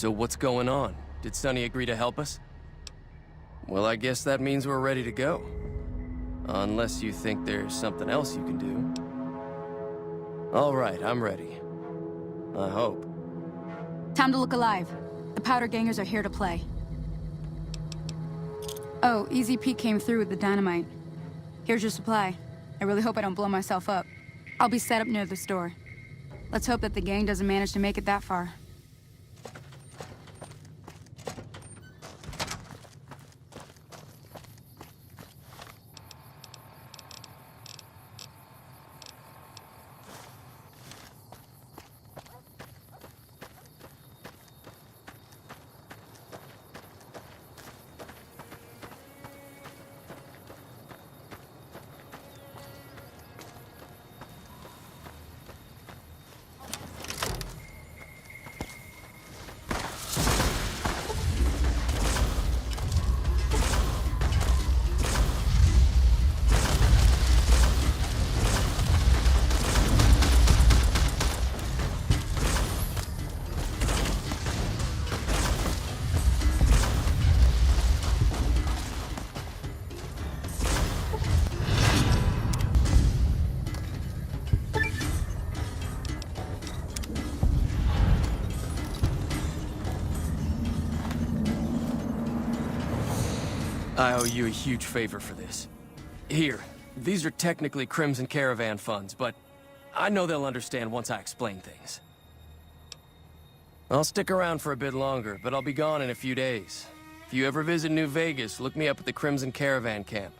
So what's going on? Did Sonny agree to help us? Well, I guess that means we're ready to go. Unless you think there's something else you can do. All right, I'm ready. I hope. Time to look alive. The Powder Gangers are here to play. Oh, Easy Pete came through with the dynamite. Here's your supply. I really hope I don't blow myself up. I'll be set up near the store. Let's hope that the gang doesn't manage to make it that far. I owe you a huge favor for this. Here, these are technically Crimson Caravan funds, but I know they'll understand once I explain things. I'll stick around for a bit longer, but I'll be gone in a few days. If you ever visit New Vegas, look me up at the Crimson Caravan camp.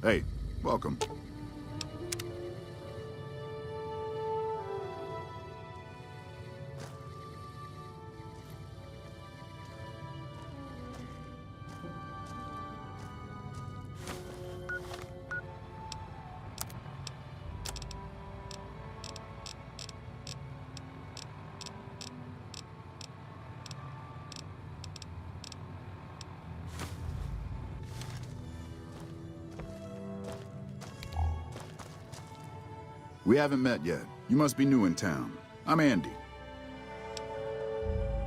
Hey, welcome. We haven't met yet. You must be new in town. I'm Andy.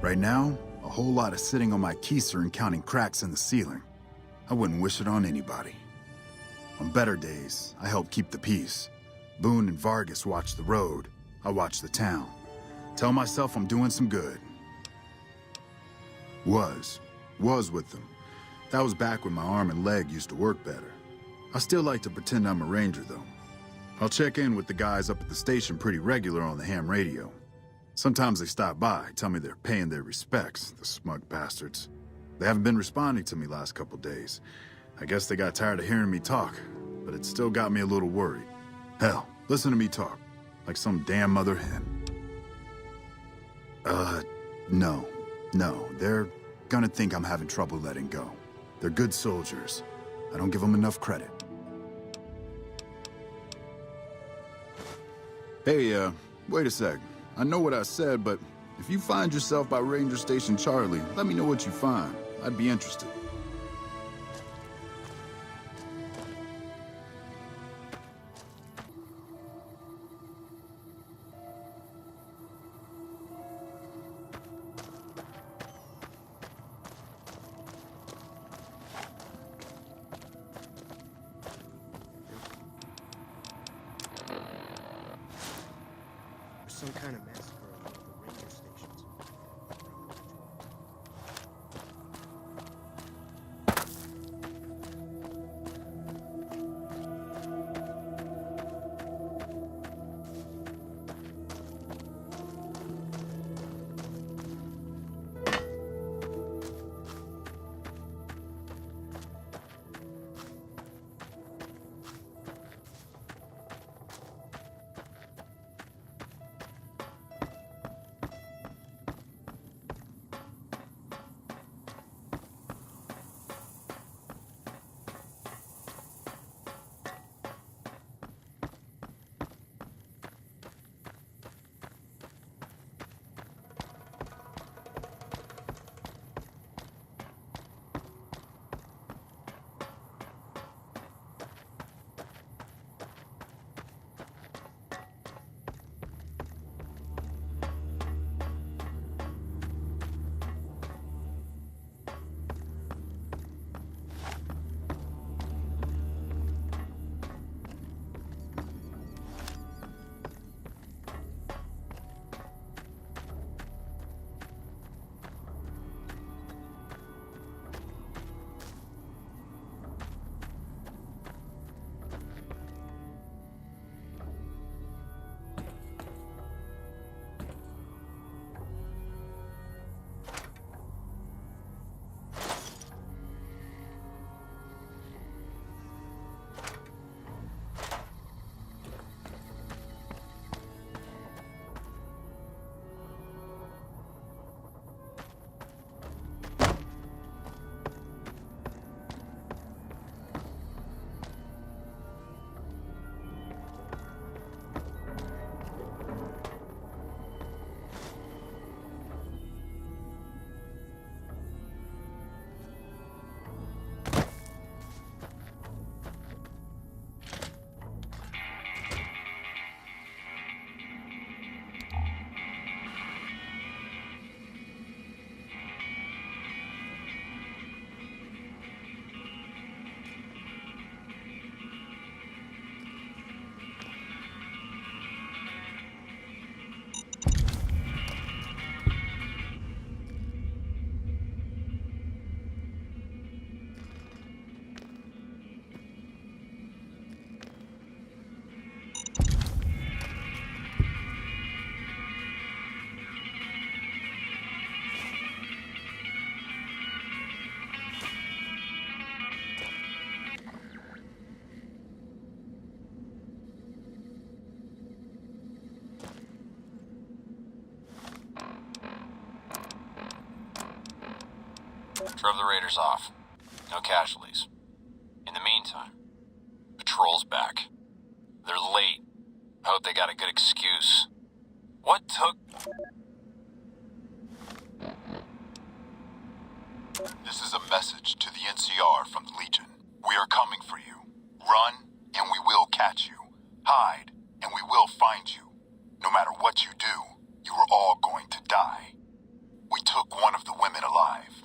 Right now, a whole lot of sitting on my keister and counting cracks in the ceiling. I wouldn't wish it on anybody. On better days, I help keep the peace. Boone and Vargas watch the road. I watch the town. Tell myself I'm doing some good. Was with them. That was back when my arm and leg used to work better. I still like to pretend I'm a ranger, though. I'll check in with the guys up at the station pretty regular on the ham radio. Sometimes they stop by, tell me they're paying their respects, the smug bastards. They haven't been responding to me last couple days. I guess they got tired of hearing me talk, but it still got me a little worried. Hell, listen to me talk, like some damn mother hen. No, they're gonna think I'm having trouble letting go. They're good soldiers. I don't give them enough credit. Hey, wait a sec. I know what I said, but if you find yourself by Ranger Station Charlie, let me know what you find. I'd be interested. Some kind of massacre at one of the ranger stations. Drove the raiders off. No casualties. In the meantime, patrol's back. They're late. I hope they got a good excuse. What took... This is a message to the NCR from the Legion. We are coming for you. Run, and we will catch you. Hide, and we will find you. No matter what you do, you are all going to die. We took one of the women alive.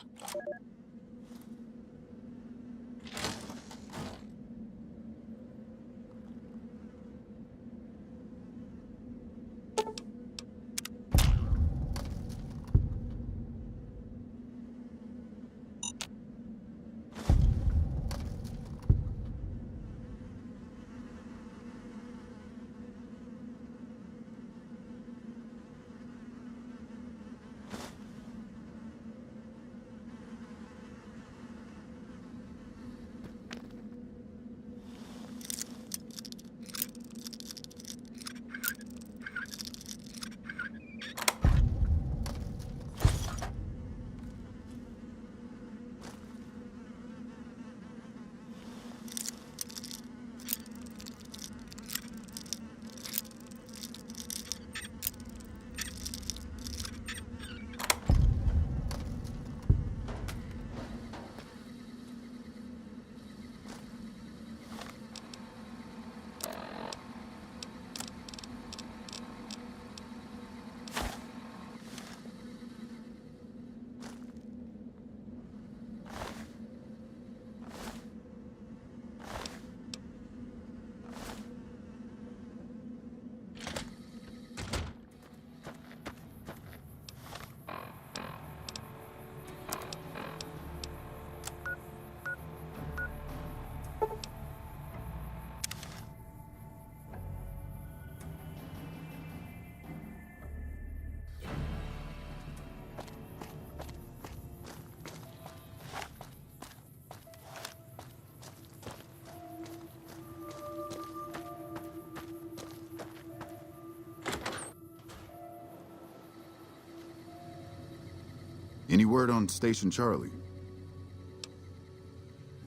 Any word on Station Charlie?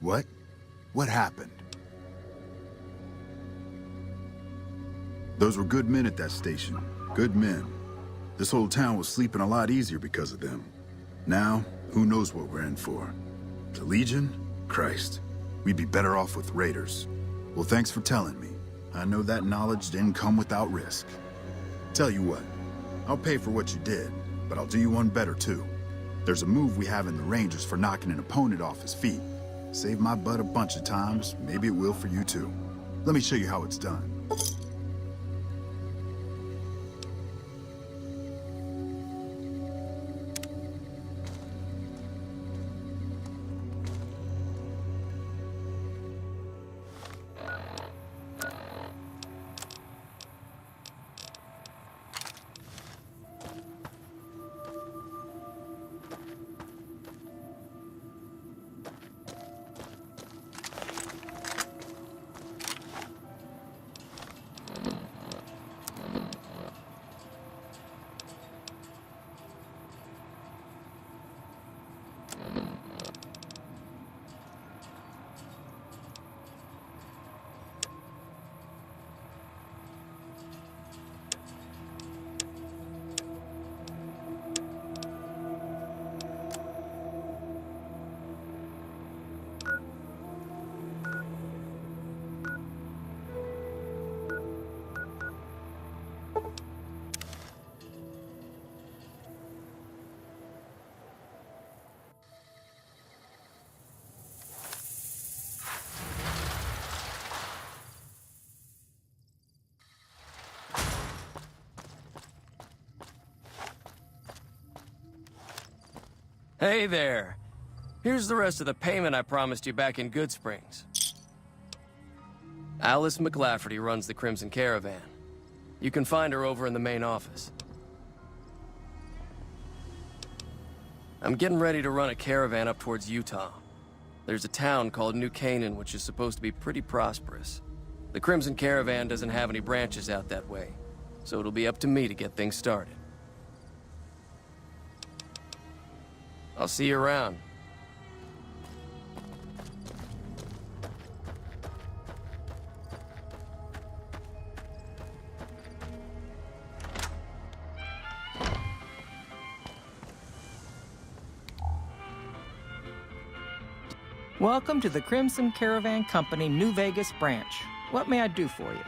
What? What happened? Those were good men at that station. Good men. This whole town was sleeping a lot easier because of them. Now, who knows what we're in for? The Legion? Christ. We'd be better off with raiders. Well, thanks for telling me. I know that knowledge didn't come without risk. Tell you what, I'll pay for what you did, but I'll do you one better too. There's a move we have in the Rangers for knocking an opponent off his feet. Saved my butt a bunch of times, maybe it will for you too. Let me show you how it's done. Hey there. Here's the rest of the payment I promised you back in Good Springs. Alice McLafferty runs the Crimson Caravan. You can find her over in the main office. I'm getting ready to run a caravan up towards Utah. There's a town called New Canaan which is supposed to be pretty prosperous. The Crimson Caravan doesn't have any branches out that way, so it'll be up to me to get things started. I'll see you around. Welcome to the Crimson Caravan Company New Vegas branch. What may I do for you?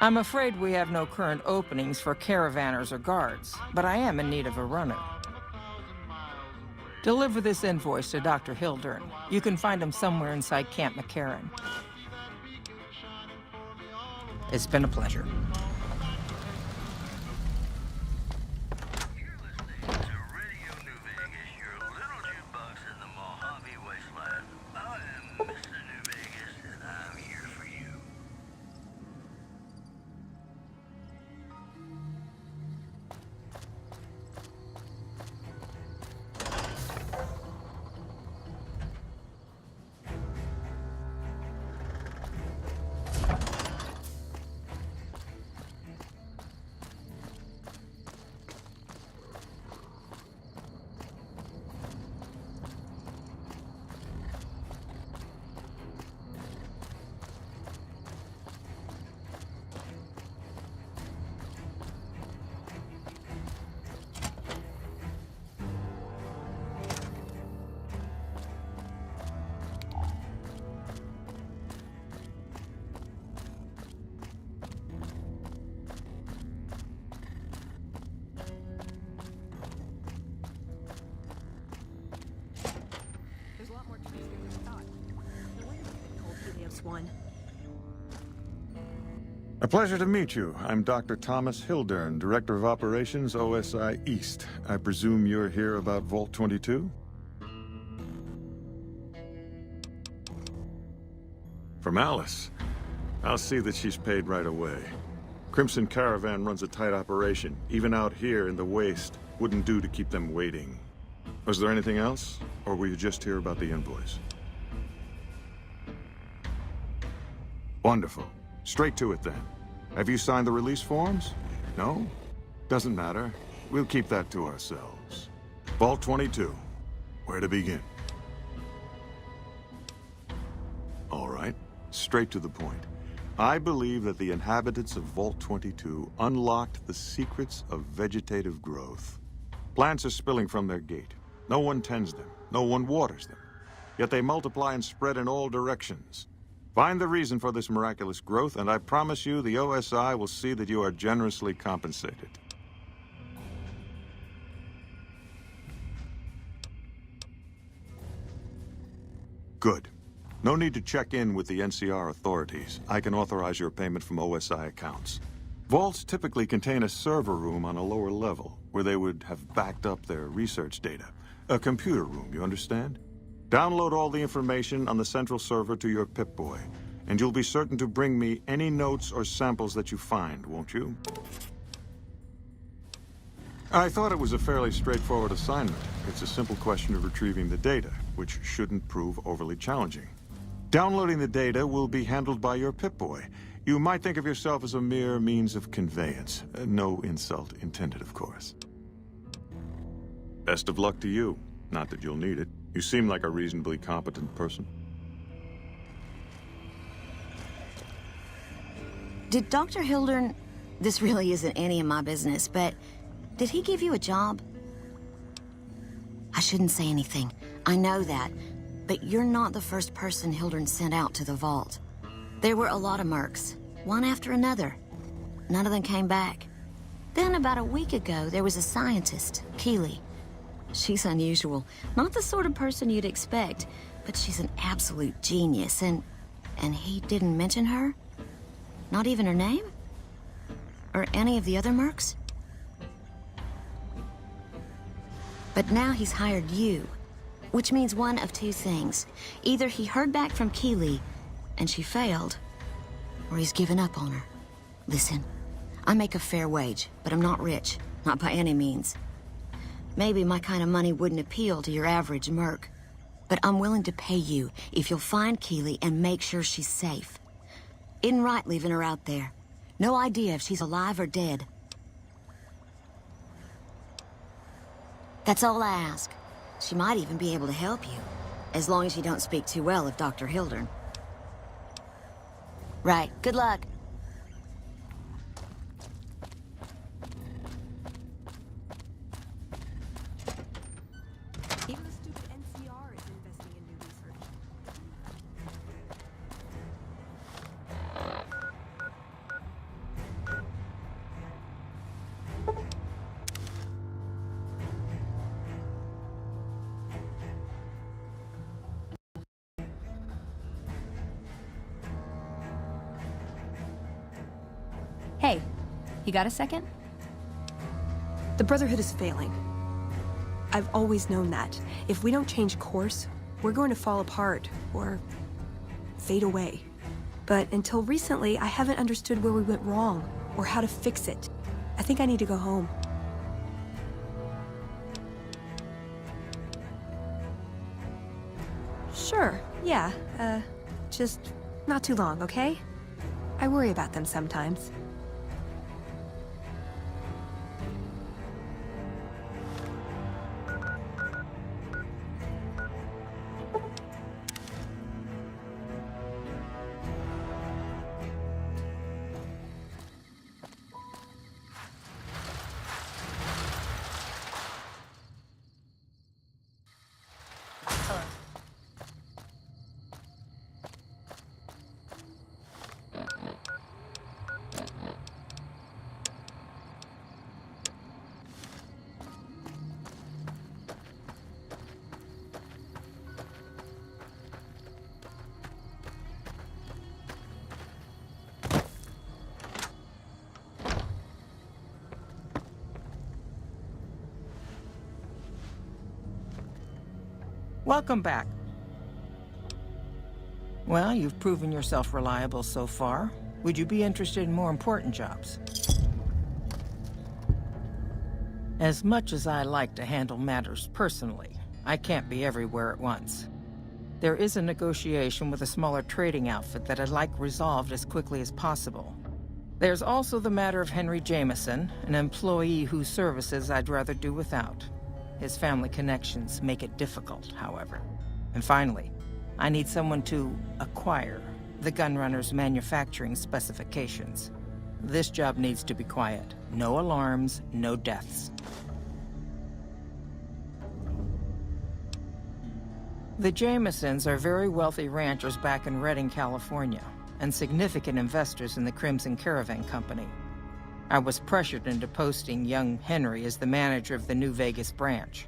I'm afraid we have no current openings for caravanners or guards, but I am in need of a runner. Deliver this invoice to Dr. Hildern. You can find him somewhere inside Camp McCarran. It's been a pleasure. One. A pleasure to meet you. I'm Dr. Thomas Hildern, Director of Operations, OSI East. I presume you're here about Vault 22? From Alice. I'll see that she's paid right away. Crimson Caravan runs a tight operation. Even out here in the waste, wouldn't do to keep them waiting. Was there anything else? Or were you just here about the invoice? Wonderful. Straight to it then. Have you signed the release forms? No? Doesn't matter. We'll keep that to ourselves. Vault 22. Where to begin? All right. Straight to the point. I believe that the inhabitants of Vault 22 unlocked the secrets of vegetative growth. Plants are spilling from their gate. No one tends them. No one waters them. Yet they multiply and spread in all directions. Find the reason for this miraculous growth, and I promise you the OSI will see that you are generously compensated. Good. No need to check in with the NCR authorities. I can authorize your payment from OSI accounts. Vaults typically contain a server room on a lower level, where they would have backed up their research data. A computer room, you understand? Download all the information on the central server to your Pip-Boy, and you'll be certain to bring me any notes or samples that you find, won't you? I thought it was a fairly straightforward assignment. It's a simple question of retrieving the data, which shouldn't prove overly challenging. Downloading the data will be handled by your Pip-Boy. You might think of yourself as a mere means of conveyance. No insult intended, of course. Best of luck to you. Not that you'll need it. You seem like a reasonably competent person. Did Dr. Hildern... This really isn't any of my business, but... Did he give you a job? I shouldn't say anything. I know that. But you're not the first person Hildern sent out to the vault. There were a lot of mercs, one after another. None of them came back. Then about a week ago, there was a scientist, Keeley. She's unusual. Not the sort of person you'd expect, but she's an absolute genius, and he didn't mention her? Not even her name? Or any of the other mercs? But now he's hired you, which means one of two things. Either he heard back from Keeley, and she failed, or he's given up on her. Listen, I make a fair wage, but I'm not rich, not by any means. Maybe my kind of money wouldn't appeal to your average merc, but I'm willing to pay you if you'll find Keeley and make sure she's safe. Isn't right leaving her out there. No idea if she's alive or dead. That's all I ask. She might even be able to help you, as long as you don't speak too well of Dr. Hildern. Right, good luck. Even the stupid NCR is You got a second? The Brotherhood is failing. I've always known that. If we don't change course, we're going to fall apart, or fade away. But until recently, I haven't understood where we went wrong, or how to fix it. I think I need to go home. Sure, yeah, just not too long, okay? I worry about them sometimes. Welcome back. Well, you've proven yourself reliable so far. Would you be interested in more important jobs? As much as I like to handle matters personally, I can't be everywhere at once. There is a negotiation with a smaller trading outfit that I'd like resolved as quickly as possible. There's also the matter of Henry Jameson, an employee whose services I'd rather do without. His family connections make it difficult, however. And finally, I need someone to acquire the Gunrunner's manufacturing specifications. This job needs to be quiet. No alarms, no deaths. The Jamesons are very wealthy ranchers back in Redding, California, and significant investors in the Crimson Caravan Company. I was pressured into posting young Henry as the manager of the New Vegas branch.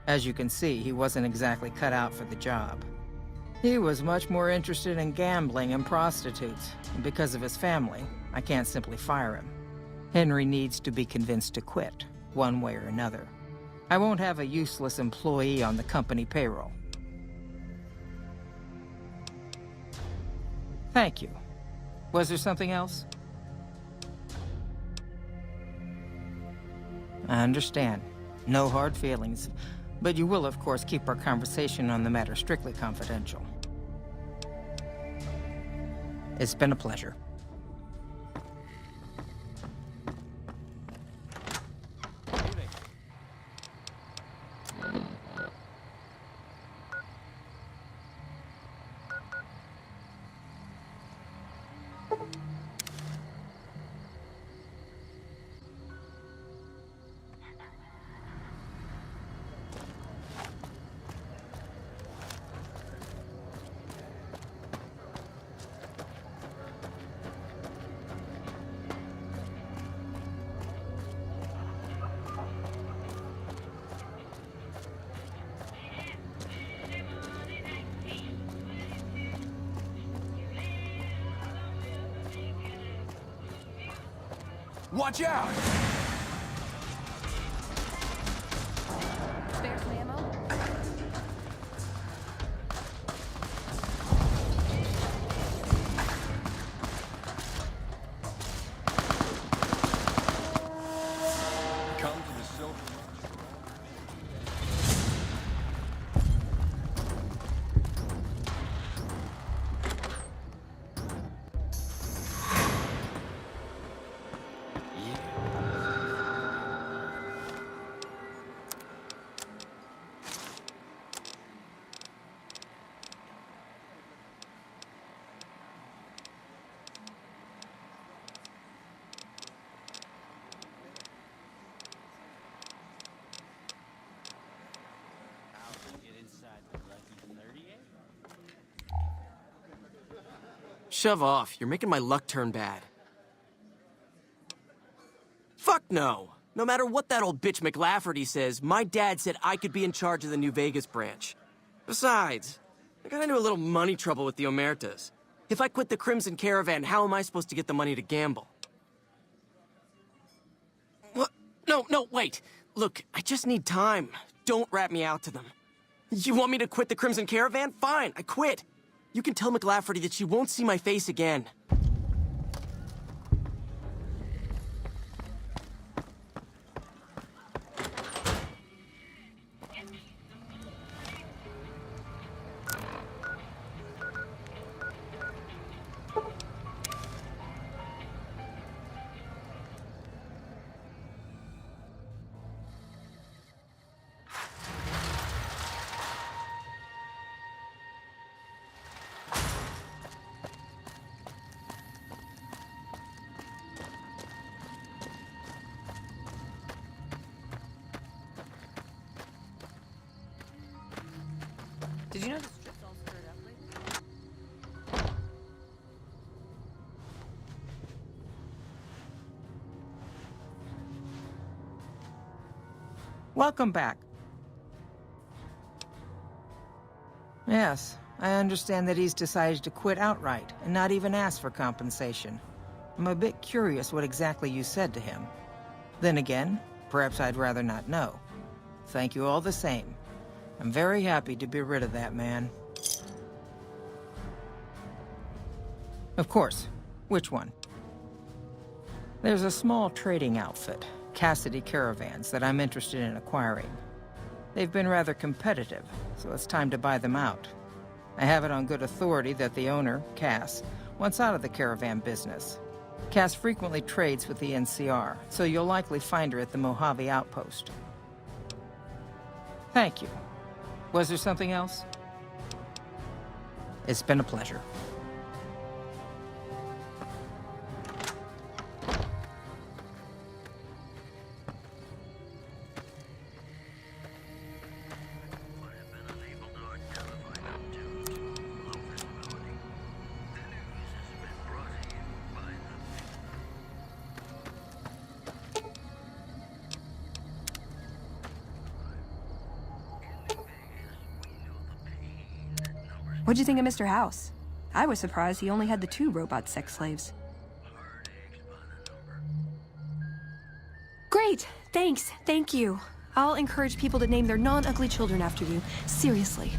As you can see, he wasn't exactly cut out for the job. He was much more interested in gambling and prostitutes, and because of his family, I can't simply fire him. Henry needs to be convinced to quit, one way or another. I won't have a useless employee on the company payroll. Thank you. Was there something else? I understand. No hard feelings. But you will, of course, keep our conversation on the matter strictly confidential. It's been a pleasure. Watch out! Spare some ammo? Come to the silver. Shove off. You're making my luck turn bad. Fuck no. No matter what that old bitch McLafferty says, my dad said I could be in charge of the New Vegas branch. Besides, I got into a little money trouble with the Omertas. If I quit the Crimson Caravan, how am I supposed to get the money to gamble? No, wait. Look, I just need time. Don't rat me out to them. You want me to quit the Crimson Caravan? Fine, I quit. You can tell McLafferty that she won't see my face again. Did you know the strip's all stirred up lately? Welcome back. Yes, I understand that he's decided to quit outright and not even ask for compensation. I'm a bit curious what exactly you said to him. Then again, perhaps I'd rather not know. Thank you all the same. I'm very happy to be rid of that man. Of course. Which one? There's a small trading outfit, Cassidy Caravans, that I'm interested in acquiring. They've been rather competitive, so it's time to buy them out. I have it on good authority that the owner, Cass, wants out of the caravan business. Cass frequently trades with the NCR, so you'll likely find her at the Mojave Outpost. Thank you. Was there something else? It's been a pleasure. What'd you think of Mr. House? I was surprised he only had the 2 robot sex slaves. Great! Thanks. Thank you. I'll encourage people to name their non-ugly children after you. Seriously.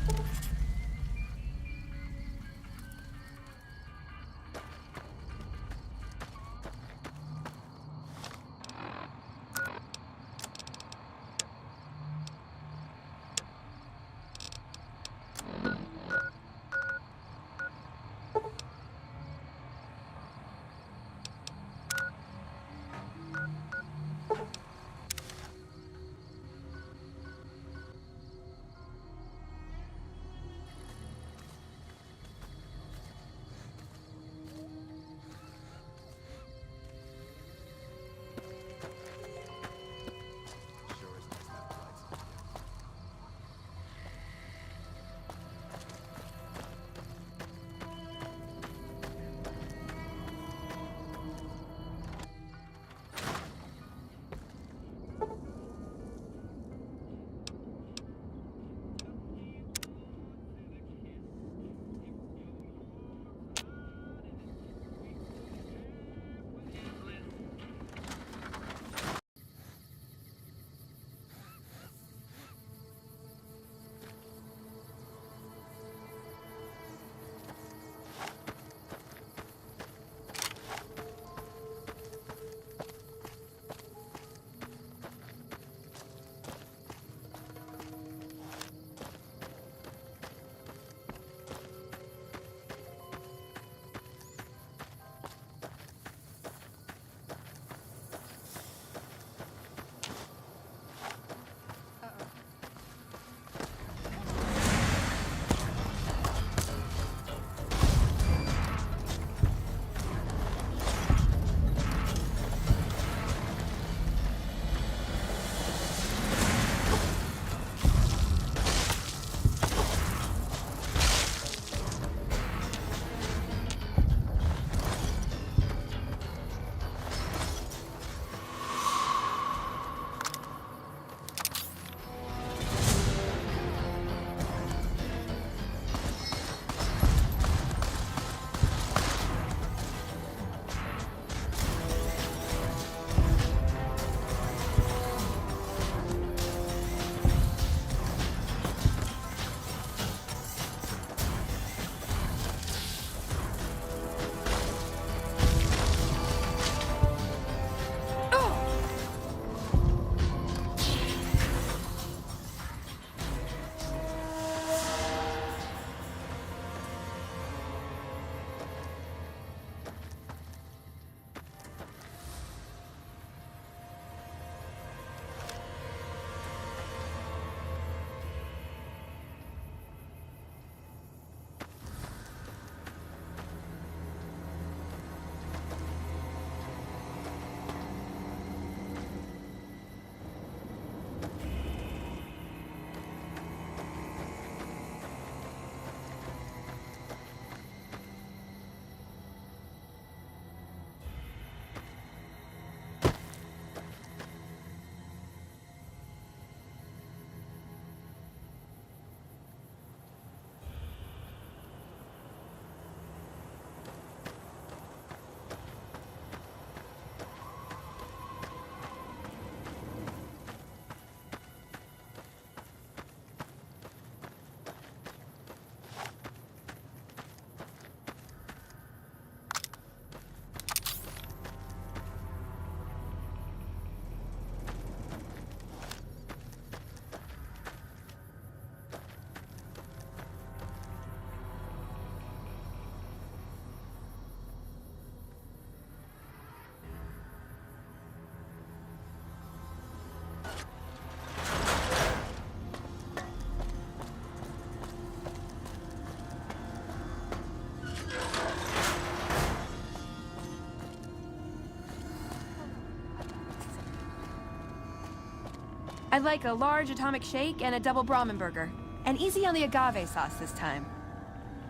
I'd like a large atomic shake and a double Brahmin burger. And easy on the agave sauce this time.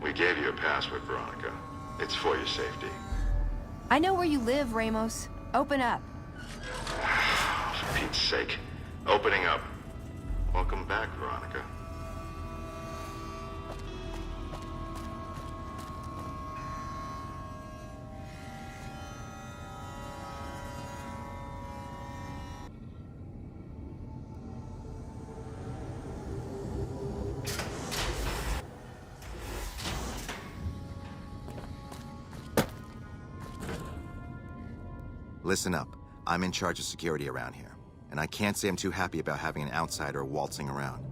We gave you a password, Veronica. It's for your safety. I know where you live, Ramos. Open up. For Pete's sake. Opening up. Welcome back, Veronica. Listen up. I'm in charge of security around here, and I can't say I'm too happy about having an outsider waltzing around.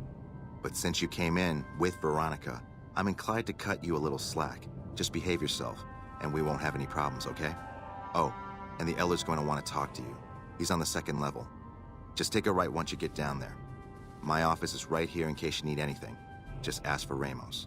But since you came in with Veronica, I'm inclined to cut you a little slack. Just behave yourself, and we won't have any problems, okay? Oh, and the Elder's going to want to talk to you. He's on the 2nd level. Just take a right once you get down there. My office is right here in case you need anything. Just ask for Ramos.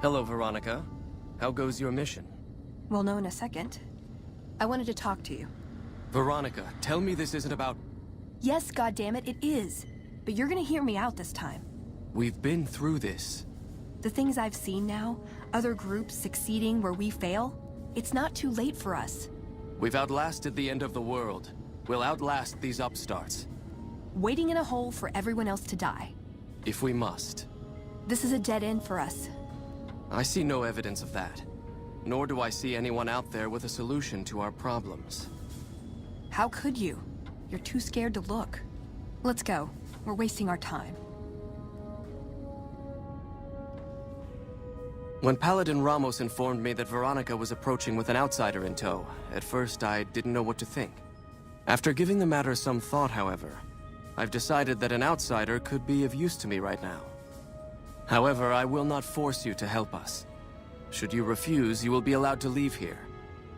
Hello, Veronica. How goes your mission? We'll know in a second. I wanted to talk to you. Veronica, tell me this isn't about... Yes, goddammit, it is. But you're gonna hear me out this time. We've been through this. The things I've seen now, other groups succeeding where we fail, it's not too late for us. We've outlasted the end of the world. We'll outlast these upstarts. Waiting in a hole for everyone else to die. If we must. This is a dead end for us. I see no evidence of that. Nor do I see anyone out there with a solution to our problems. How could you? You're too scared to look. Let's go. We're wasting our time. When Paladin Ramos informed me that Veronica was approaching with an outsider in tow, at first I didn't know what to think. After giving the matter some thought, however, I've decided that an outsider could be of use to me right now. However, I will not force you to help us. Should you refuse, you will be allowed to leave here,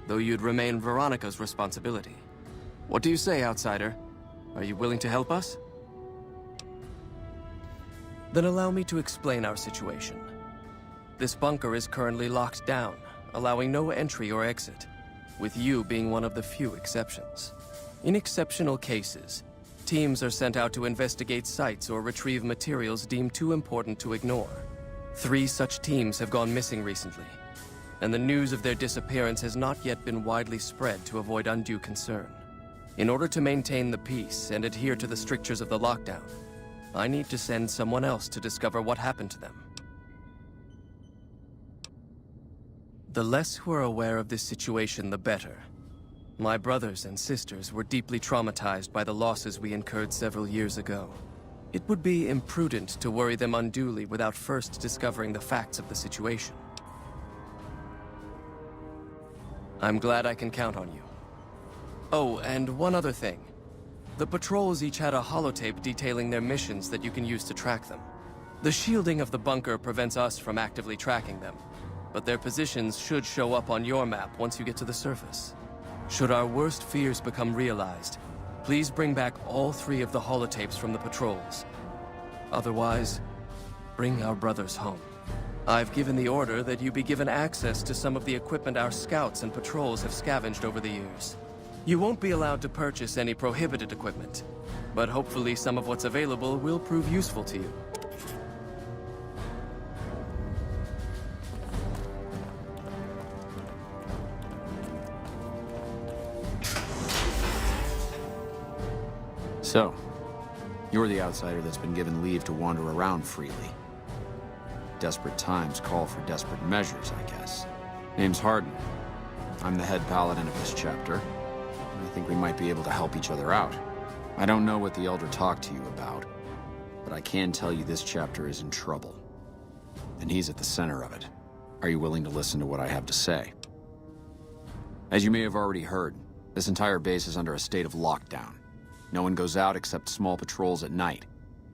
though you'd remain Veronica's responsibility. What do you say, outsider? Are you willing to help us? Then allow me to explain our situation. This bunker is currently locked down, allowing no entry or exit, with you being one of the few exceptions. In exceptional cases, teams are sent out to investigate sites or retrieve materials deemed too important to ignore. 3 such teams have gone missing recently, and the news of their disappearance has not yet been widely spread to avoid undue concern. In order to maintain the peace and adhere to the strictures of the lockdown, I need to send someone else to discover what happened to them. The less who are aware of this situation, the better. My brothers and sisters were deeply traumatized by the losses we incurred several years ago. It would be imprudent to worry them unduly without first discovering the facts of the situation. I'm glad I can count on you. Oh, and one other thing. The patrols each had a holotape detailing their missions that you can use to track them. The shielding of the bunker prevents us from actively tracking them, but their positions should show up on your map once you get to the surface. Should our worst fears become realized, please bring back all 3 of the holotapes from the patrols. Otherwise, bring our brothers home. I've given the order that you be given access to some of the equipment our scouts and patrols have scavenged over the years. You won't be allowed to purchase any prohibited equipment, but hopefully some of what's available will prove useful to you. So, you're the outsider that's been given leave to wander around freely. Desperate times call for desperate measures, I guess. Name's Hardin. I'm the head paladin of this chapter. I think we might be able to help each other out. I don't know what the Elder talked to you about, but I can tell you this chapter is in trouble. And he's at the center of it. Are you willing to listen to what I have to say? As you may have already heard, this entire base is under a state of lockdown. No one goes out except small patrols at night.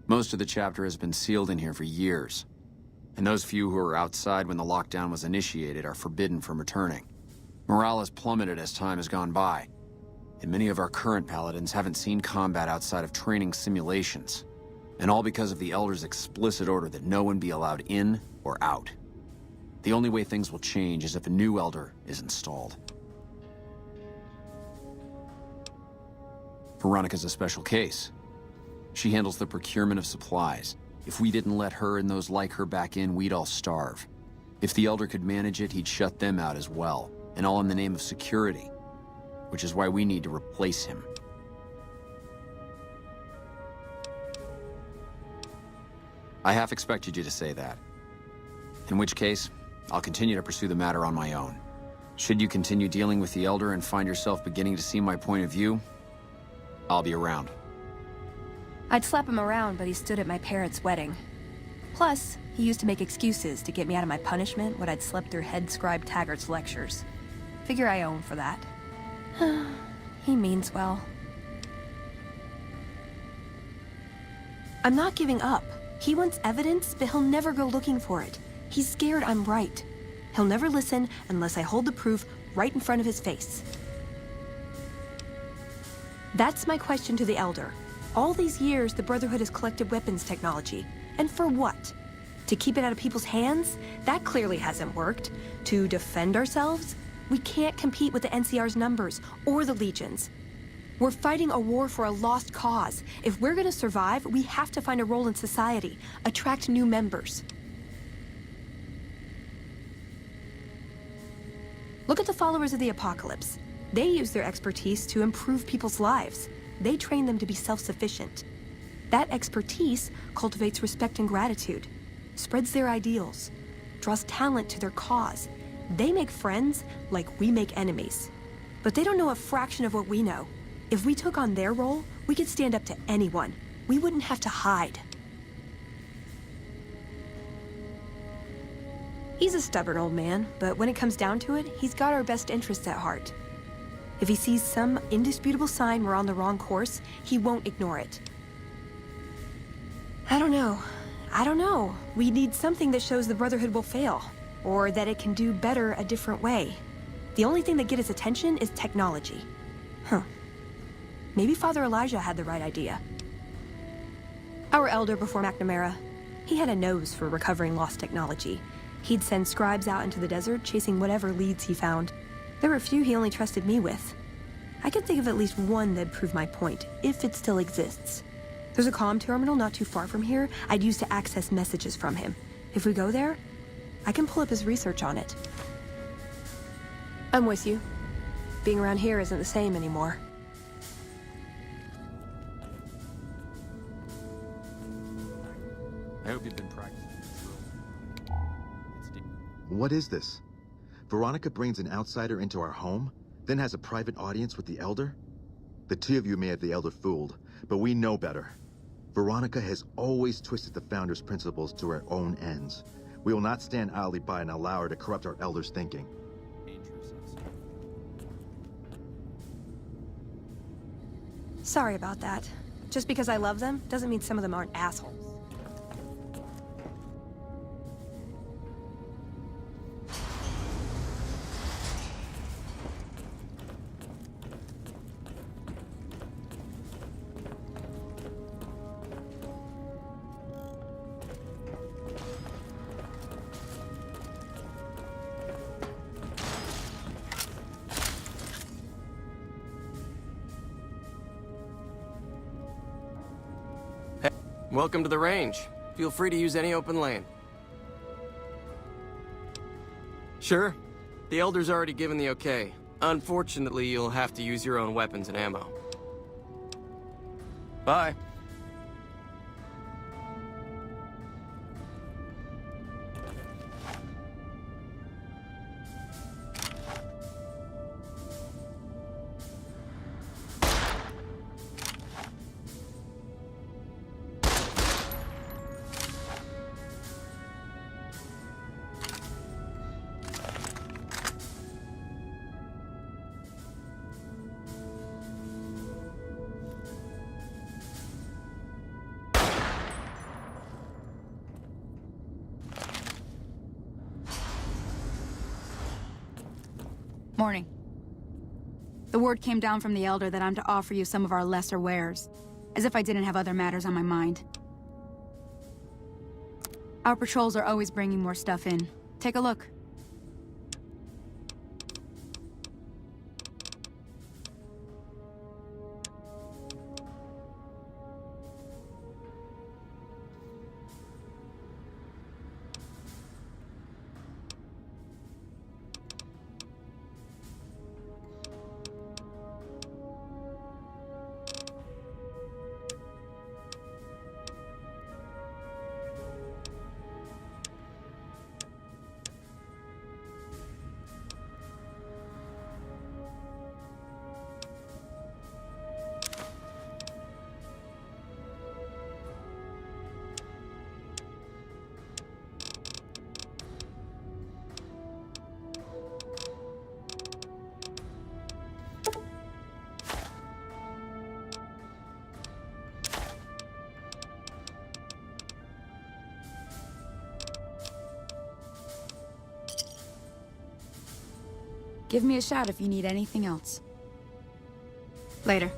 Most of the chapter has been sealed in here for years. And those few who were outside when the lockdown was initiated are forbidden from returning. Morale has plummeted as time has gone by. And many of our current paladins haven't seen combat outside of training simulations. And all because of the Elder's explicit order that no one be allowed in or out. The only way things will change is if a new Elder is installed. Veronica's a special case. She handles the procurement of supplies. If we didn't let her and those like her back in, we'd all starve. If the Elder could manage it, he'd shut them out as well. And all in the name of security. Which is why we need to replace him. I half expected you to say that. In which case, I'll continue to pursue the matter on my own. Should you continue dealing with the Elder and find yourself beginning to see my point of view, I'll be around. I'd slap him around, but he stood at my parents' wedding. Plus, he used to make excuses to get me out of my punishment when I'd slept through Head Scribe Taggart's lectures. Figure I owe him for that. He means well. I'm not giving up. He wants evidence, but he'll never go looking for it. He's scared I'm right. He'll never listen unless I hold the proof right in front of his face. That's my question to the Elder. All these years, the Brotherhood has collected weapons technology. And for what? To keep it out of people's hands? That clearly hasn't worked. To defend ourselves? We can't compete with the NCR's numbers, or the Legion's. We're fighting a war for a lost cause. If we're gonna survive, we have to find a role in society, attract new members. Look at the followers of the Apocalypse. They use their expertise to improve people's lives. They train them to be self-sufficient. That expertise cultivates respect and gratitude, spreads their ideals, draws talent to their cause. They make friends like we make enemies. But they don't know a fraction of what we know. If we took on their role, we could stand up to anyone. We wouldn't have to hide. He's a stubborn old man, but when it comes down to it, he's got our best interests at heart. If he sees some indisputable sign we're on the wrong course, he won't ignore it. I don't know. We need something that shows the Brotherhood will fail, or that it can do better a different way. The only thing that gets his attention is technology. Maybe Father Elijah had the right idea. Our Elder before McNamara, he had a nose for recovering lost technology. He'd send scribes out into the desert, chasing whatever leads he found. There were a few he only trusted me with. I could think of at least one that'd prove my point, if it still exists. There's a comm terminal not too far from here I'd use to access messages from him. If we go there, I can pull up his research on it. I'm with you. Being around here isn't the same anymore. I hope you've been practicing. What is this? Veronica brings an outsider into our home, then has a private audience with the Elder? The two of you may have the Elder fooled, but we know better. Veronica has always twisted the Founder's principles to her own ends. We will not stand idly by and allow her to corrupt our Elder's thinking. Sorry about that. Just because I love them doesn't mean some of them aren't assholes. Welcome to the range. Feel free to use any open lane. Sure. The Elder's already given the okay. Unfortunately, you'll have to use your own weapons and ammo. Bye. Morning. The word came down from the Elder that I'm to offer you some of our lesser wares. As if I didn't have other matters on my mind. Our patrols are always bringing more stuff in. Take a look. Give me a shout if you need anything else. Later.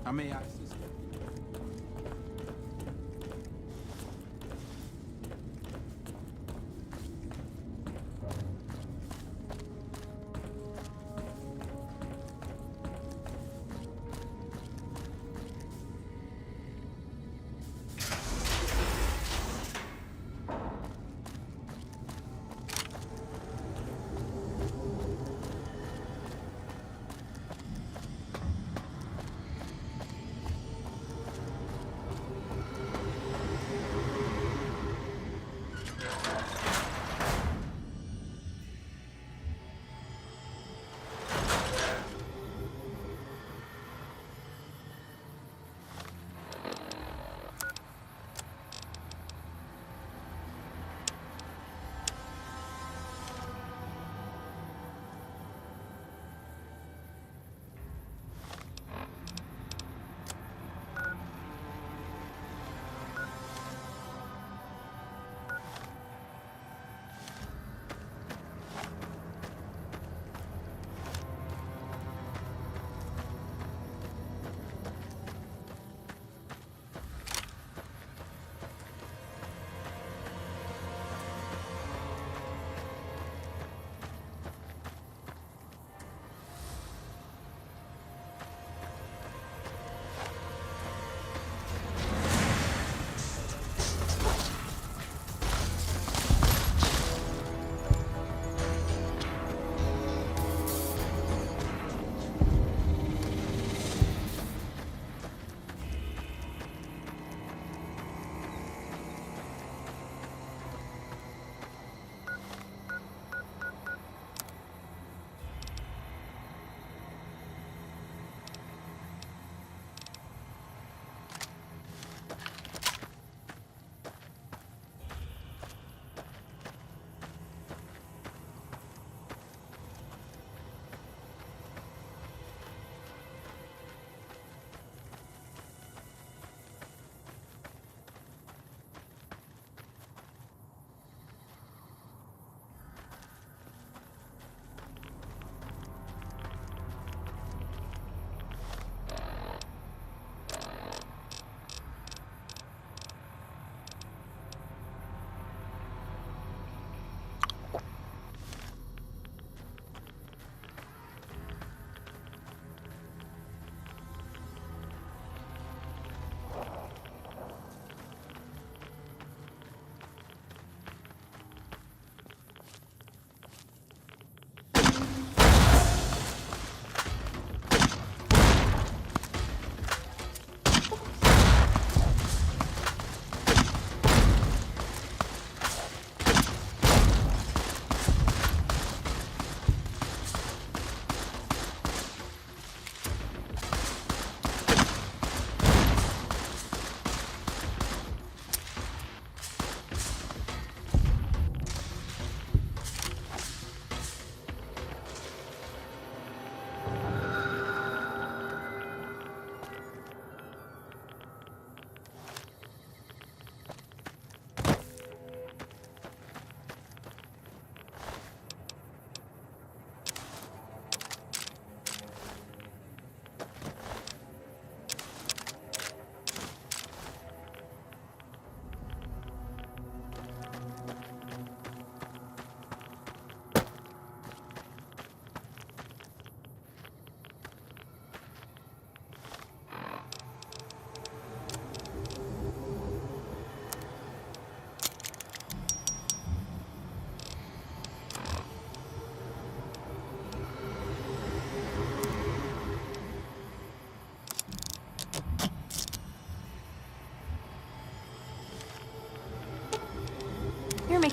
How may I assist you?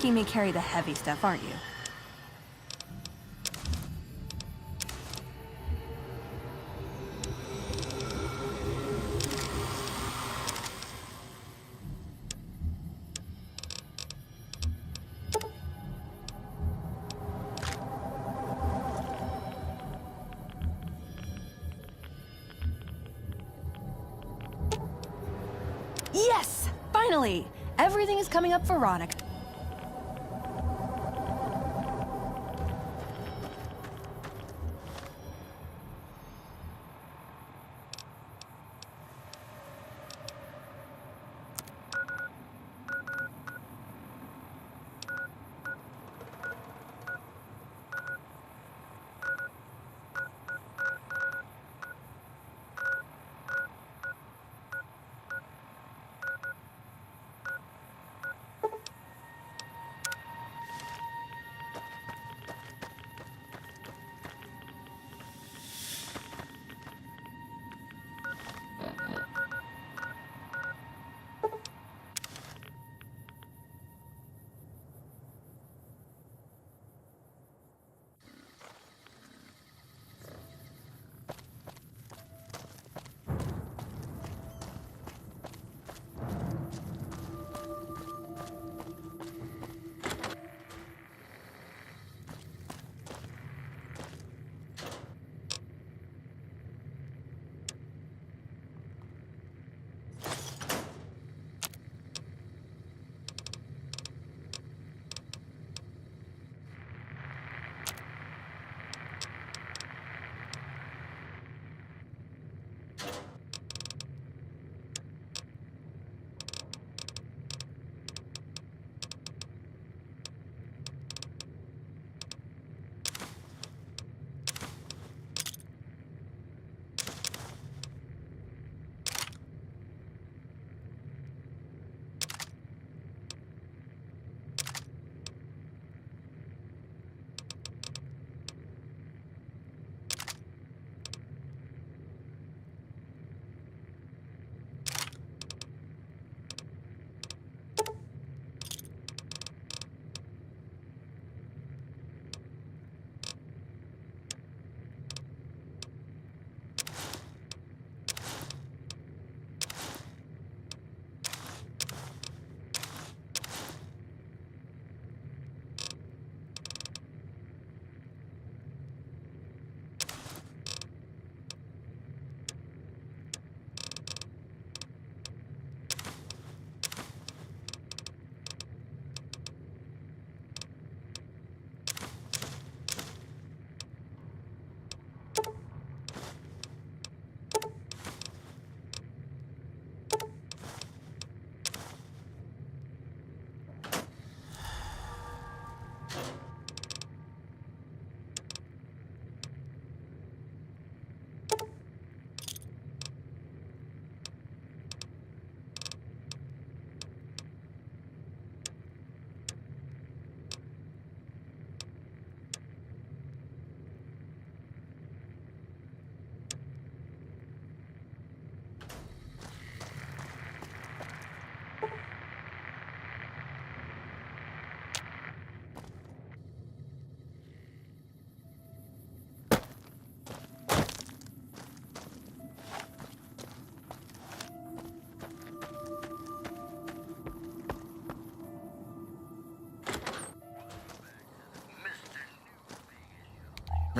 making me carry the heavy stuff, aren't you? Yes! Finally! Everything is coming up for Veronica.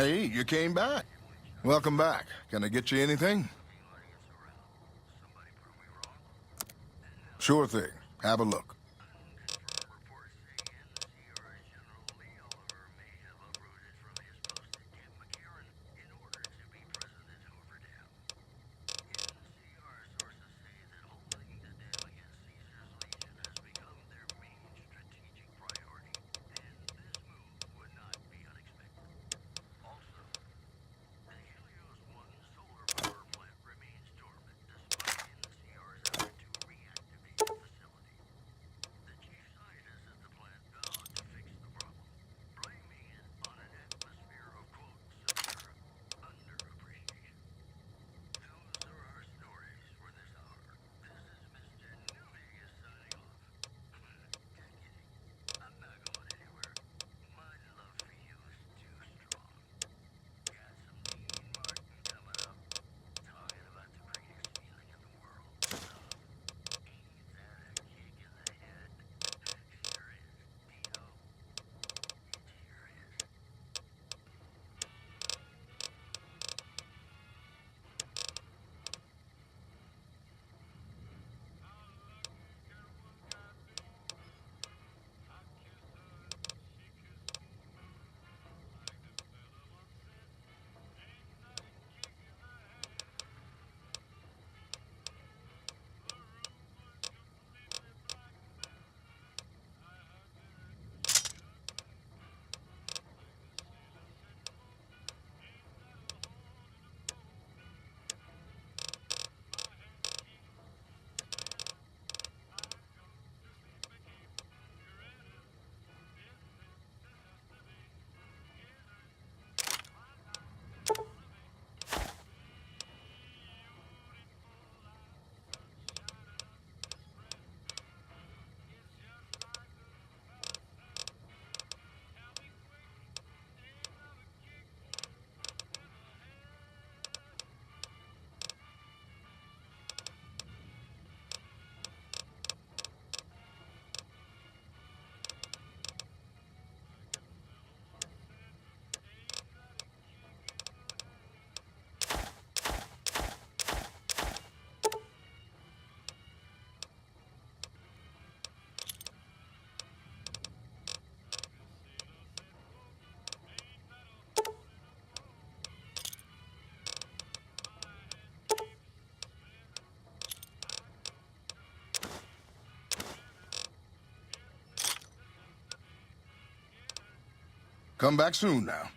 Hey, you came back. Welcome back. Can I get you anything? Sure thing. Have a look. Come back soon now.